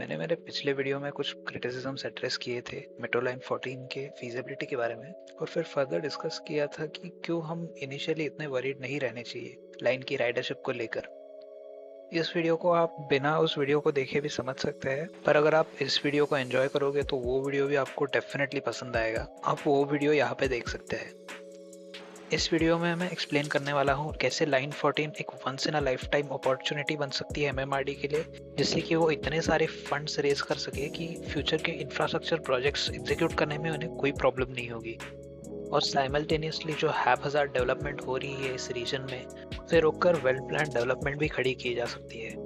मैंने मेरे पिछले वीडियो में कुछ क्रिटिसिज्म्स एड्रेस किए थे मेट्रो लाइन 14 के फीजिबिलिटी के बारे में और फिर फर्दर डिस्कस किया था कि क्यों हम इनिशियली इतने वरीड नहीं रहने चाहिए लाइन की राइडरशिप को लेकर। इस वीडियो को आप बिना उस वीडियो को देखे भी समझ सकते हैं, पर अगर आप इस वीडियो को एंजॉय करोगे तो वो वीडियो भी आपको डेफिनेटली पसंद आएगा। आप वो वीडियो यहाँ पे देख सकते हैं। इस वीडियो में मैं एक्सप्लेन करने वाला हूँ कैसे लाइन 14 एक once in a lifetime opportunity बन सकती है एमएमआरडी के लिए, जिससे कि वो इतने सारे फंड्स रेज कर सके कि फ्यूचर के इंफ्रास्ट्रक्चर प्रोजेक्ट्स एग्जीक्यूट करने में उन्हें कोई प्रॉब्लम नहीं होगी। और साइमल्टेनियसली जो हैपहज़ार्ड डेवलपमेंट हो रही है इस रीजन में, उसे रोककर वेल प्लान डेवलपमेंट भी खड़ी की जा सकती है।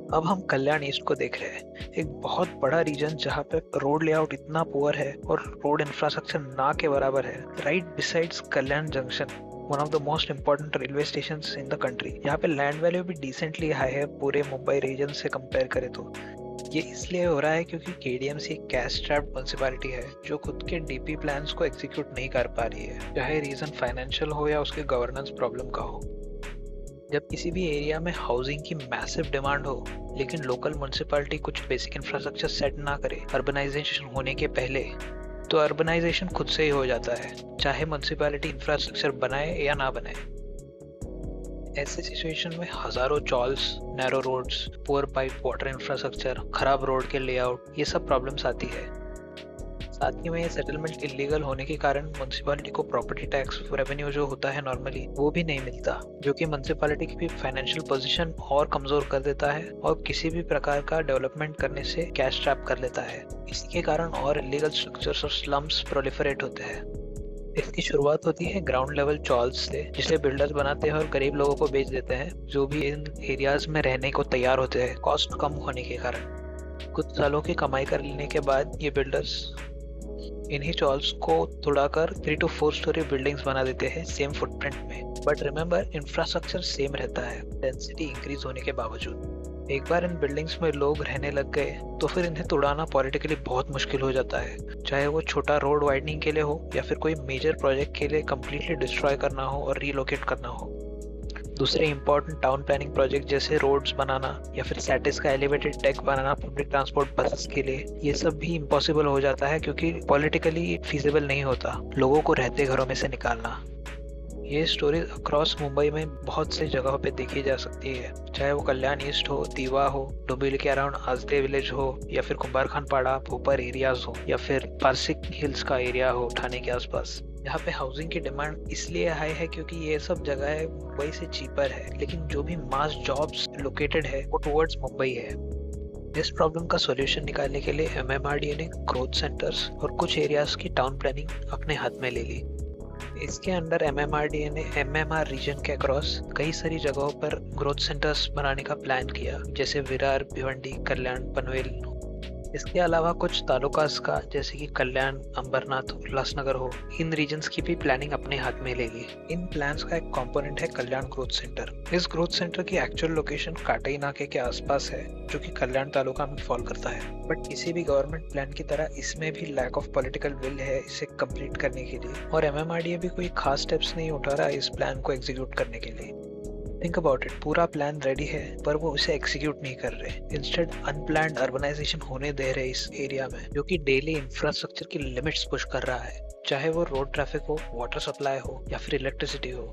अब हम कल्याण ईस्ट को देख रहे हैं, एक बहुत बड़ा रीजन जहाँ पे रोड लेआउट इतना पुअर है और रोड इंफ्रास्ट्रक्चर ना के बराबर है, right besides Kalyan junction, one of the most important railway station in the country. यहाँ पे लैंड वैल्यू भी डिसेंटली हाई है पूरे मुंबई रीजन से कंपेयर करें तो। ये इसलिए हो रहा है क्योंकि केडीएमसी एक कैश ट्रैप्ड म्युनिसिपैलिटी है जो खुद के डीपी प्लान्स को एग्जीक्यूट नहीं कर पा रही है, चाहे रीजन फाइनेंशियल हो या उसके गवर्नेंस प्रॉब्लम का हो। जब किसी भी एरिया में हाउसिंग की मैसिव डिमांड हो लेकिन लोकल म्युनिसिपैलिटी कुछ बेसिक इंफ्रास्ट्रक्चर सेट ना करे अर्बनाइजेशन होने के पहले, तो अर्बनाइजेशन खुद से ही हो जाता है, चाहे म्युनिसिपैलिटी इंफ्रास्ट्रक्चर बनाए या ना बनाए। ऐसे सिचुएशन में हजारों chawls, narrow roads, poor pipe water infrastructure, खराब रोड के लेआउट, ये सब प्रॉब्लम्स आती है। साथ ही में ये सेटलमेंट इलीगल होने के कारण म्युनिसिपैलिटी को प्रॉपर्टी टैक्स रेवेन्यू जो होता है नॉर्मली, वो भी नहीं मिलता, जो कि म्युनिसिपैलिटी की भी फाइनेंशियल पोजीशन और कमजोर कर देता है और किसी भी प्रकार का डेवलपमेंट करने से कैश ट्रैप कर लेता है। इसी के कारण और इलीगल स्ट्रक्चर्स और स्लम्स प्रोलिफरेट होते हैं। इसकी शुरुआत होती है ग्राउंड लेवल चॉल्स से, जिसे बिल्डर्स बनाते हैं और गरीब लोगों को बेच देते हैं जो भी इन एरियाज में रहने को तैयार होते हैं कॉस्ट कम होने के कारण। कुछ सालों की कमाई कर लेने के बाद ये बिल्डर्स इन्हीं चॉल्स को तोड़ाकर 3 to 4 स्टोरी बिल्डिंग्स बना देते हैं सेम फुटप्रिंट में। बट रिमेंबर, इंफ्रास्ट्रक्चर सेम रहता है डेंसिटी इंक्रीज होने के बावजूद। एक बार इन बिल्डिंग्स में लोग रहने लग गए तो फिर इन्हें तोड़ाना पॉलिटिकली बहुत मुश्किल हो जाता है, चाहे वो छोटा रोड वाइडनिंग के लिए हो या फिर कोई मेजर प्रोजेक्ट के लिए कम्प्लीटली डिस्ट्रॉय करना हो और रीलोकेट करना हो। दूसरे इंपॉर्टेंट टाउन प्लानिंग प्रोजेक्ट जैसे रोड्स बनाना या फिर सैटिस का एलिवेटेड डेक बनाना पब्लिक ट्रांसपोर्ट बसेस के लिए, ये सब भी इम्पॉसिबल हो जाता है क्योंकि पॉलिटिकली फीजिबल नहीं होता लोगों को रहते घरों में से निकालना। ये स्टोरीज अक्रॉस मुंबई में बहुत से जगहों पे देखी जा सकती है, चाहे वो कल्याण ईस्ट हो, दीवा हो, डोंबिवली के अराउंड आजदे विलेज हो, या फिर कुंभारखान पाड़ा, भोपर एरियाज हो, या फिर पारसिक हिल्स का एरिया हो ठाणे के आसपास। यहाँ पे हाउसिंग की डिमांड इसलिए हाई है क्योंकि ये सब जगह मुंबई से चीपर है, लेकिन जो भी मास जॉब्स लोकेटेड है वो टुवर्ड्स मुंबई है। इस प्रॉब्लम का सॉल्यूशन निकालने के लिए एमएमआरडीए ने ग्रोथ सेंटर्स और कुछ एरियाज की टाउन प्लानिंग अपने हाथ में ले ली। इसके अंडर एमएमआरडीए ने एमएमआर रीजन के अक्रॉस कई सारी जगहों पर ग्रोथ सेंटर्स बनाने का प्लान किया, जैसे विरार, भिवंडी, कल्याण, पनवेल। इसके अलावा कुछ तालुकास का, जैसे कि कल्याण, अंबरनाथ, उल्लासनगर हो, इन रीजन्स की भी प्लानिंग अपने हाथ में ले ली। इन प्लान्स का एक कंपोनेंट है कल्याण ग्रोथ सेंटर। इस ग्रोथ सेंटर की एक्चुअल लोकेशन काटई नाके के आसपास है, जो कि कल्याण तालुका में फॉल करता है। बट किसी भी गवर्नमेंट प्लान की तरह इसमें भी लैक ऑफ पॉलिटिकल विल है इसे कंप्लीट करने के लिए, और एमएमआरडीए भी कोई खास स्टेप्स नहीं उठा रहा इस प्लान को एग्जीक्यूट करने के लिए। थिंक अबाउट इट, पूरा प्लान रेडी है पर वो उसे एग्जीक्यूट नहीं कर रहे। इंस्टेड अनप्लान्ड अर्बनाइजेशन होने दे रहे इस एरिया में, जो कि डेली इंफ्रास्ट्रक्चर की लिमिट्स पुश कर रहा है, चाहे वो रोड ट्रैफिक हो, वाटर सप्लाई हो या फिर इलेक्ट्रिसिटी हो।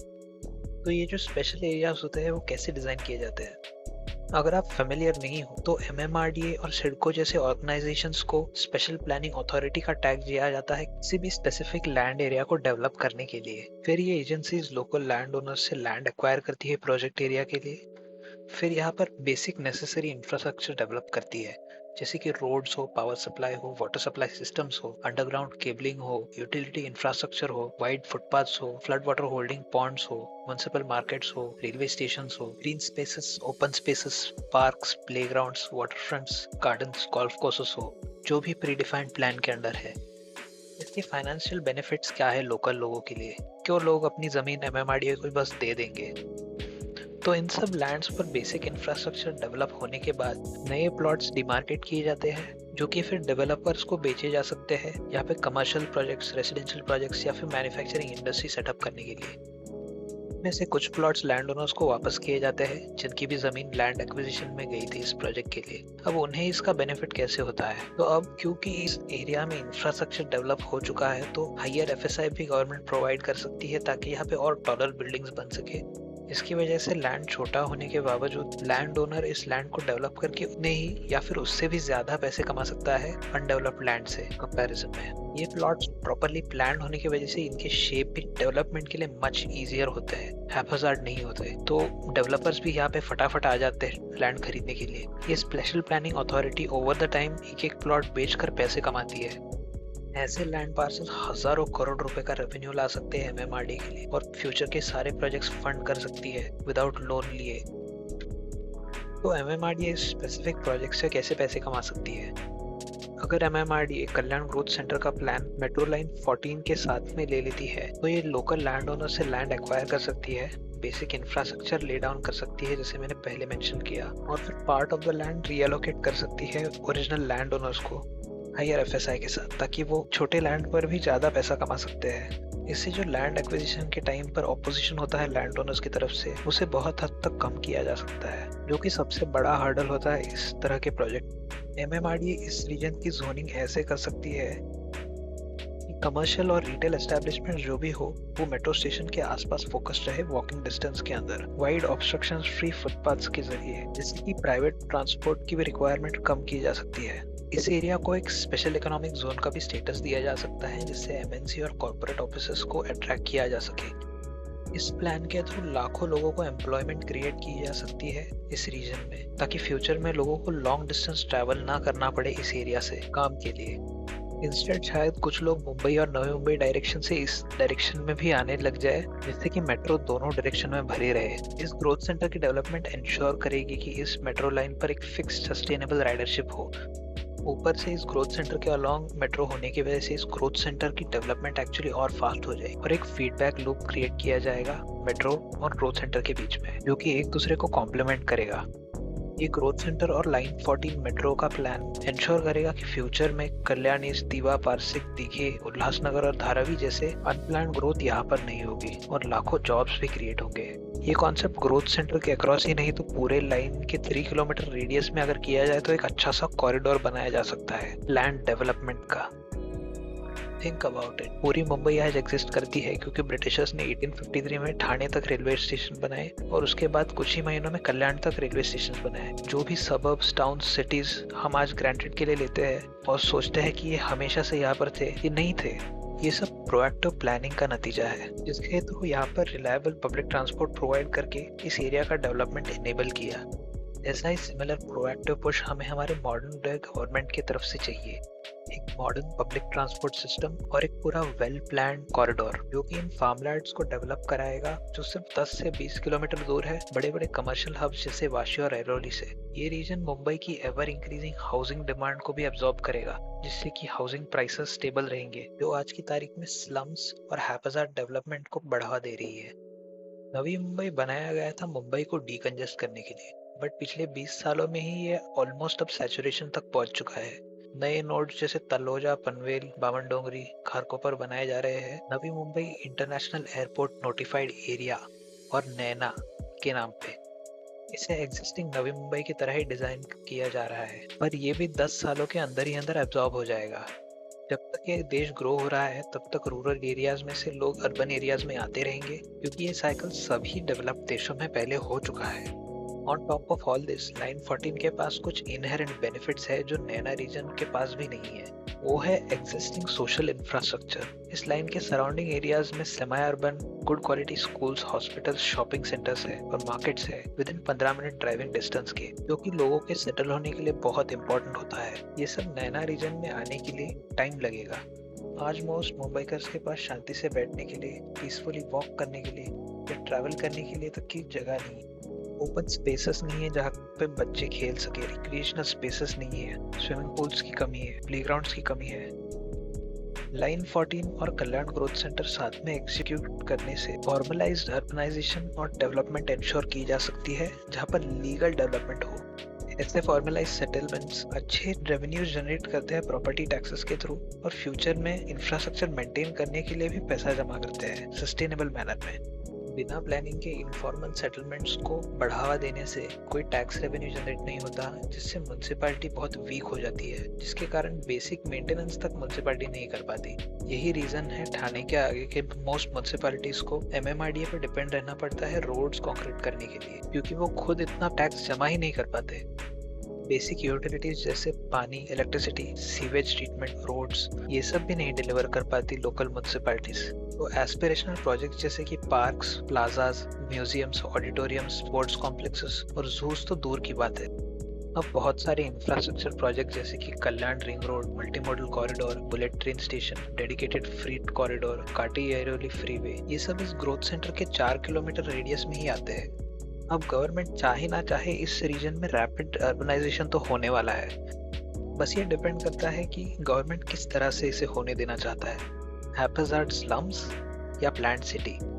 तो ये जो स्पेशल एरियाज होते हैं वो कैसे डिजाइन किए जाते हैं? अगर आप फेमिलियर नहीं हो तो एमएमआरडीए और सिडको जैसे ऑर्गेनाइजेशंस को स्पेशल प्लानिंग अथॉरिटी का टैग दिया जाता है किसी भी स्पेसिफिक लैंड एरिया को डेवलप करने के लिए। फिर ये एजेंसीज लोकल लैंड ओनर्स से लैंड एक्वायर करती है प्रोजेक्ट एरिया के लिए, फिर यहाँ पर बेसिक नेसेसरी इंफ्रास्ट्रक्चर डेवलप करती है, जैसे कि रोड्स हो, पावर सप्लाई हो, वाटर सप्लाई सिस्टम्स हो, अंडरग्राउंड केबलिंग हो, यूटिलिटी इंफ्रास्ट्रक्चर हो, वाइड फुटपाथ्स हो, फ्लड वाटर होल्डिंग पॉन्ड्स हो, म्युनिसिपल मार्केट्स हो, रेलवे स्टेशंस हो, green spaces, open spaces, parks, playgrounds, water fronts, gardens, golf courses हो, जो भी प्री डिफाइंड प्लान के अंडर है। इसके फाइनेंशियल बेनिफिट्स क्या है लोकल लोगों के लिए? क्यों लोग अपनी जमीन एमएमआरडीए को बस दे देंगे? तो इन सब लैंड्स पर बेसिक इंफ्रास्ट्रक्चर डेवलप होने के बाद नए प्लॉट्स डिमार्केट किए जाते हैं, जो कि फिर डेवलपर्स को बेचे जा सकते हैं या फिर कमर्शियल प्रोजेक्ट्स, रेसिडेंशियल प्रोजेक्ट्स या फिर मैन्युफैक्चरिंग इंडस्ट्री सेटअप करने के लिए। में से कुछ प्लॉट्स लैंड ओनर्स को वापस किए जाते हैं जिनकी भी जमीन लैंड एक्विजिशन में गई थी इस प्रोजेक्ट के लिए। अब उन्हें इसका बेनिफिट कैसे होता है? तो अब क्योंकि इस एरिया में इंफ्रास्ट्रक्चर डेवलप हो चुका है तो हायर एफएसआई भी गवर्नमेंट प्रोवाइड कर सकती है ताकि यहाँ पे और टॉलर बिल्डिंग्स बन सके। इसकी वजह से लैंड छोटा होने के बावजूद लैंड ओनर इस लैंड को डेवलप करके उतने ही या फिर उससे भी ज्यादा पैसे कमा सकता है अनडेवलप्ड लैंड से कंपैरिजन में। ये प्लॉट्स प्रॉपर्ली प्लान होने की वजह से इनके शेप भी डेवलपमेंट के लिए मच इजियर होते हैं, हैप्पीजार्ड नहीं होते, तो डेवलपर्स भी यहाँ पे फटाफट आ जाते हैं लैंड खरीदने के लिए। ये special planning authority over the time एक एक प्लॉट बेचकर पैसे कमाती है। ऐसे लैंड पार्सल हजारों करोड़ रुपए का रेवेन्यू ला सकते हैं एमएमआरडी के लिए और फ्यूचर के सारे प्रोजेक्ट्स फंड कर सकती है विदाउट लोन लिए। तो एमएमआरडी इस स्पेसिफिक प्रोजेक्ट से कैसे पैसे कमा सकती है? अगर एमएमआरडी कल्याण ग्रोथ सेंटर का प्लान मेट्रो लाइन 14 के साथ में ले लेती है तो ये लोकल लैंड ओनर से लैंड एक्वायर कर सकती है, बेसिक इंफ्रास्ट्रक्चर ले डाउन कर सकती है जैसे मैंने पहले मेंशन किया, और फिर part of the land reallocate कर सकती है ओरिजिनल लैंड ओनर्स को हायर एफएसआई के साथ, ताकि वो छोटे लैंड पर भी ज्यादा पैसा कमा सकते हैं। इससे जो लैंड एक्विजिशन के टाइम पर ऑपोजिशन होता है लैंड ओनर्स की तरफ से उसे बहुत हद तक कम किया जा सकता है, जो कि सबसे बड़ा हर्डल होता है इस तरह के प्रोजेक्ट। एमएमआरडी इस रीजन की जोनिंग ऐसे कर सकती है कि कमर्शियल और रिटेल एस्टेब्लिशमेंट जो भी हो वो मेट्रो स्टेशन के आसपास फोकस्ड रहे वॉकिंग डिस्टेंस के अंदर, वाइड ऑब्स्ट्रक्शन फ्री फुटपाथ्स के जरिए, जिससे कि प्राइवेट ट्रांसपोर्ट की भी रिक्वायरमेंट कम की जा सकती है। इस एरिया को एक स्पेशल इकोनॉमिक जोन का भी स्टेटस दिया जा सकता है जिससे एमएनसी और कॉर्पोरेट ऑफिसेस को अट्रैक्ट किया जा सके। इस प्लान के थ्रू लाखों लोगों को एम्प्लॉयमेंट क्रिएट की जा सकती है इस रीजन में, ताकि फ्यूचर में लोगों को लॉन्ग डिस्टेंस ट्रैवल ना करना पड़े इस एरिया से काम के लिए। इंस्टेड शायद कुछ लोग मुंबई और नवी मुंबई डायरेक्शन से इस डायरेक्शन में भी आने लग जाए, जिससे कि मेट्रो दोनों डायरेक्शन में भरे रहे। इस ग्रोथ सेंटर की डेवलपमेंट इंश्योर करेगी कि इस मेट्रो लाइन पर एक फिक्स्ड सस्टेनेबल राइडरशिप हो। ऊपर से इस ग्रोथ सेंटर के अलोंग मेट्रो होने की वजह से इस ग्रोथ सेंटर की डेवलपमेंट एक्चुअली और फास्ट हो जाएगी और एक फीडबैक लूप क्रिएट किया जाएगा मेट्रो और ग्रोथ सेंटर के बीच में, जो कि एक दूसरे को कॉम्प्लीमेंट करेगा। ये ग्रोथ सेंटर और लाइन 14 मेट्रो का प्लान इंश्योर करेगा कि फ्यूचर में कल्याण, दीवा, पारसिक, दीघे, उल्लासनगर और धारावी जैसे अनप्लान ग्रोथ यहाँ पर नहीं होगी और लाखों जॉब्स भी क्रिएट होंगे। ये कॉन्सेप्ट ग्रोथ सेंटर के अक्रॉस ही नहीं तो पूरे लाइन के 3 किलोमीटर रेडियस में अगर किया जाए तो एक अच्छा सा कॉरिडोर बनाया जा सकता है लैंड डेवलपमेंट का। थिंक अबाउट इट, पूरी मुंबई आज एग्जिस्ट करती है क्योंकि ब्रिटिशर्स ने 1853 में ठाणे तक रेलवे स्टेशन बनाए और उसके बाद कुछ ही महीनों में कल्याण तक रेलवे स्टेशन बनाए। जो भी सबर्ब्स, टाउन्स, सिटीज हम आज ग्रांटेड के लिए लेते हैं और सोचते हैं कि ये हमेशा से यहाँ पर थे, ये नहीं थे। ये सब प्रोएक्टिव प्लानिंग का नतीजा है जिसके थ्रू यहाँ पर रिलायबल पब्लिक ट्रांसपोर्ट प्रोवाइड करके इस एरिया का डेवलपमेंट इनेबल किया। ऐसा ही सिमिलर प्रोएक्टिव पुश हमें हमारे मॉडर्न डे गवर्नमेंट की तरफ से चाहिए, एक मॉडर्न पब्लिक ट्रांसपोर्ट सिस्टम और एक पूरा वेल प्लान्ड कॉरिडोर जो कि इन फार्मलैंड्स को डेवलप कराएगा जो सिर्फ 10 से 20 किलोमीटर दूर है बड़े बड़े कमर्शियल हब्स जैसे वाशी और ऐरोली से। ये रीजन मुंबई की एवर इंक्रीजिंग हाउसिंग डिमांड को भी एब्जॉर्ब करेगा, जिससे कि हाउसिंग प्राइसेस स्टेबल रहेंगे, जो आज की तारीख में स्लम्स और हैप्पीजार्ड डेवलपमेंट को बढ़ावा दे रही है। नवी मुंबई बनाया गया था मुंबई को डीकंजेस्ट करने के लिए, बट पिछले 20 सालों में ही ये ऑलमोस्ट अब सैचुरेशन तक पहुंच चुका है। नए नोड्स जैसे तलोजा, पनवेल, बामनडोंगरी, खारकोपर बनाए जा रहे हैं Navi Mumbai international airport notified area और नैना के नाम पे। इसे एग्जिस्टिंग नवी मुंबई की तरह ही डिजाइन किया जा रहा है, पर ये भी 10 सालों के अंदर ही अंदर एब्जॉर्ब हो जाएगा। जब तक ये देश ग्रो हो रहा है तब तक रूरल एरियाज में से लोग अर्बन एरियाज में आते रहेंगे, क्योंकि ये साइकिल सभी डेवलप्ड देशों में पहले हो चुका है। On top of all this, line 14 के पास कुछ इनहेरेंट बेनिफिट्स है जो नैना रीजन के पास भी नहीं है। वो है एग्जिस्टिंग सोशल इंफ्रास्ट्रक्चर। इस लाइन के सराउंडिंग एरियाज में semi urban good quality schools, hospitals, shopping centres है और मार्केट्स है with in 15 minute driving distance के, जो कि लोगों के सेटल होने के लिए बहुत इंपॉर्टेंट होता है। ये सब नैना रीजन में आने के लिए टाइम लगेगा। आज मोस्ट मुंबईकर्स के पास शांति से बैठने के लिए, पीसफुली वॉक करने के लिए या ट्रैवल करने के लिए तक की जगह नहीं, ओपन स्पेसेस नहीं है जहाँ पे बच्चे खेल सके, रिक्रिएशनल स्पेसेस नहीं है, स्विमिंग पूल्स की कमी है, प्लेग्राउंड्स की कमी है। लाइन 14 और कल्याण ग्रोथ सेंटर साथ में एग्जीक्यूट करने से फॉर्मलाइज्ड अर्बनाइजेशन और डेवलपमेंट इंश्योर की जा सकती है जहाँ पर लीगल डेवलपमेंट हो। ऐसे फॉर्मलाइज सेटलमेंट्स अच्छे रेवेन्यूज जनरेट करते हैं प्रॉपर्टी टैक्सेस के थ्रू और फ्यूचर में इंफ्रास्ट्रक्चर मेंटेन करने के लिए भी पैसा जमा करते हैं सस्टेनेबल मैनर में। बिना प्लानिंग के इनफॉर्मल सेटलमेंट्स को बढ़ावा देने से कोई टैक्स रेवेन्यू जनरेट नहीं होता, जिससे म्युनिसिपैलिटी बहुत वीक हो जाती है, जिसके कारण बेसिक मेंटेनेंस तक म्युनिसिपैलिटी नहीं कर पाती। यही रीजन है ठाणे के आगे के मोस्ट म्युनिसिपैलिटीज को MMRDA पर डिपेंड रहना पड़ता है रोड्स कंक्रीट करने के लिए, क्योंकि वो खुद इतना टैक्स जमा ही नहीं कर पाते। बेसिक यूटिलिटीज जैसे पानी, इलेक्ट्रिसिटी, सीवेज ट्रीटमेंट, रोड्स, ये सब भी नहीं डिलीवर कर पाती लोकल म्युनिसिपैलिटीज। तो एस्पिरेशनल प्रोजेक्ट जैसे कि parks, plazas, museums, auditoriums, sports complexes और जूस तो दूर की बात है। अब बहुत सारे इंफ्रास्ट्रक्चर प्रोजेक्ट जैसे कि कल्याण ring road, multi modal corridor, bullet train station, dedicated freight corridor, काटी-ऐरोली freeway, ये सब इस ग्रोथ सेंटर के 4 किलोमीटर रेडियस में ही आते हैं। अब गवर्नमेंट चाहे ना चाहे इस रीजन में रैपिड अर्बनाइजेशन तो होने वाला है। बस ये डिपेंड करता है कि गवर्नमेंट किस तरह से इसे होने देना चाहता है, हैप्पीजार्ड स्लम्स या प्लान्ड सिटी।